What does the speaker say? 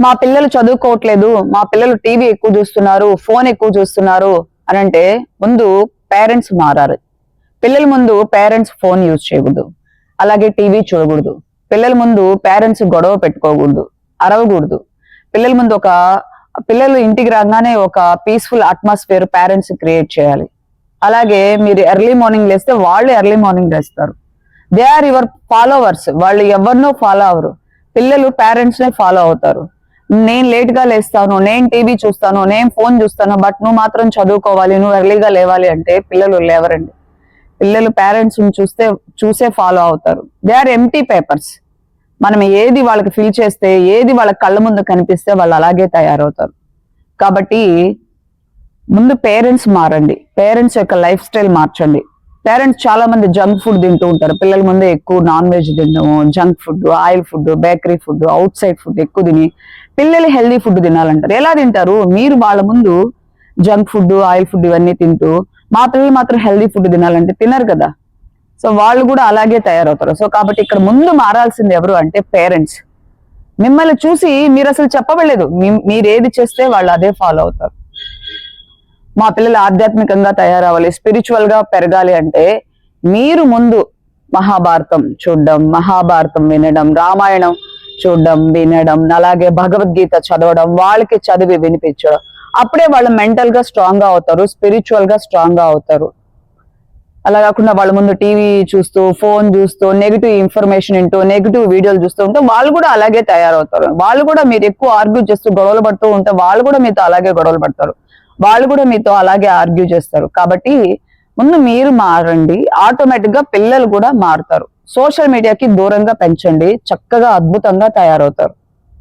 మా పిల్లలు చదువుకోవట్లేదు, మా పిల్లలు టీవీ ఎక్కువ చూస్తున్నారు, ఫోన్ ఎక్కువ చూస్తున్నారు అని అంటే ముందు పేరెంట్స్ మారాలి. పిల్లల ముందు పేరెంట్స్ ఫోన్ యూజ్ చేయకూడదు, అలాగే టీవీ చూడకూడదు. పిల్లల ముందు పేరెంట్స్ గొడవ పెట్టుకోకూడదు, అరవకూడదు. పిల్లల ముందు పిల్లలు ఇంటికి రాగానే ఒక పీస్ఫుల్ అట్మాస్ఫియర్ పేరెంట్స్ క్రియేట్ చేయాలి. అలాగే మీరు ఎర్లీ మార్నింగ్ లేస్తే వాళ్ళు ఎర్లీ మార్నింగ్ లేస్తారు. They are your followers. వాళ్ళు ఎవరినో ఫాలో అవరు, పిల్లలు పేరెంట్స్ నే ఫాలో అవుతారు. నేను లేట్ గా లేస్తాను, నేను టీవీ చూస్తాను, నేను ఫోన్ చూస్తాను, బట్ నువ్వు మాత్రం చదువుకోవాలి, నువ్వు ఎర్లీగా లేవాలి అంటే పిల్లలు లేవరండి. పిల్లలు పేరెంట్స్ చూసే ఫాలో అవుతారు. They are empty papers. మనం ఏది వాళ్ళకి ఫిల్ చేస్తే, ఏది వాళ్ళ కళ్ళ ముందు కనిపిస్తే వాళ్ళు అలాగే తయారవుతారు. కాబట్టి ముందు పేరెంట్స్ మారండి, పేరెంట్స్ యొక్క లైఫ్ స్టైల్ మార్చండి. పేరెంట్స్ చాలా మంది జంక్ ఫుడ్ తింటూ ఉంటారు. పిల్లల ముందే ఎక్కువ నాన్ వెజ్ తినడము, junk food, oil food, bakery food, out side food ఎక్కువ తిని పిల్లలు హెల్దీ ఫుడ్ తినాలంటారు. ఎలా తింటారు? మీరు వాళ్ళ ముందు జంక్ ఫుడ్, ఆయిల్ ఫుడ్ ఇవన్నీ తింటూ మా పిల్లలు మాత్రం హెల్దీ ఫుడ్ తినాలంటే తినరు కదా. సో వాళ్ళు కూడా అలాగే తయారవుతారు. సో కాబట్టి ఇక్కడ ముందు మారాల్సింది ఎవరు అంటే పేరెంట్స్. మిమ్మల్ని చూసి మీరు అసలు చెప్పవలేదు, మీరు ఏది చేస్తే వాళ్ళు అదే ఫాలో అవుతారు. మా పిల్లలు ఆధ్యాత్మికంగా తయారవ్వాలి, స్పిరిచువల్ గా పెరగాలి అంటే మీరు ముందు మహాభారతం చూడడం, మహాభారతం వినడం, రామాయణం చూడడం, వినడం, అలాగే భగవద్గీత చదవడం, వాళ్ళకి చదివి వినిపించడం. అప్పుడే వాళ్ళు మెంటల్ గా స్ట్రాంగ్ గా అవుతారు, స్పిరిచువల్ గా స్ట్రాంగ్ గా అవుతారు. అలా కాకుండా వాళ్ళ ముందు టీవీ చూస్తూ, ఫోన్ చూస్తూ, నెగిటివ్ ఇన్ఫర్మేషన్ వింటూ, నెగిటివ్ వీడియోలు చూస్తూ ఉంటే వాళ్ళు కూడా అలాగే తయారవుతారు. వాళ్ళు కూడా మీరు ఎక్కువ ఆర్గ్యూ చేస్తూ గొడవలు పడుతూ ఉంటే వాళ్ళు కూడా మీతో అలాగే గొడవలు పడతారు, వాళ్ళు కూడా మీతో అలాగే ఆర్గ్యూ చేస్తారు. కాబట్టి ముందు మీరు మారండి, ఆటోమేటిక్ గా పిల్లలు కూడా మారుతారు. సోషల్ మీడియాకి దూరంగా పెంచండి, చక్కగా అద్భుతంగా తయారవుతారు.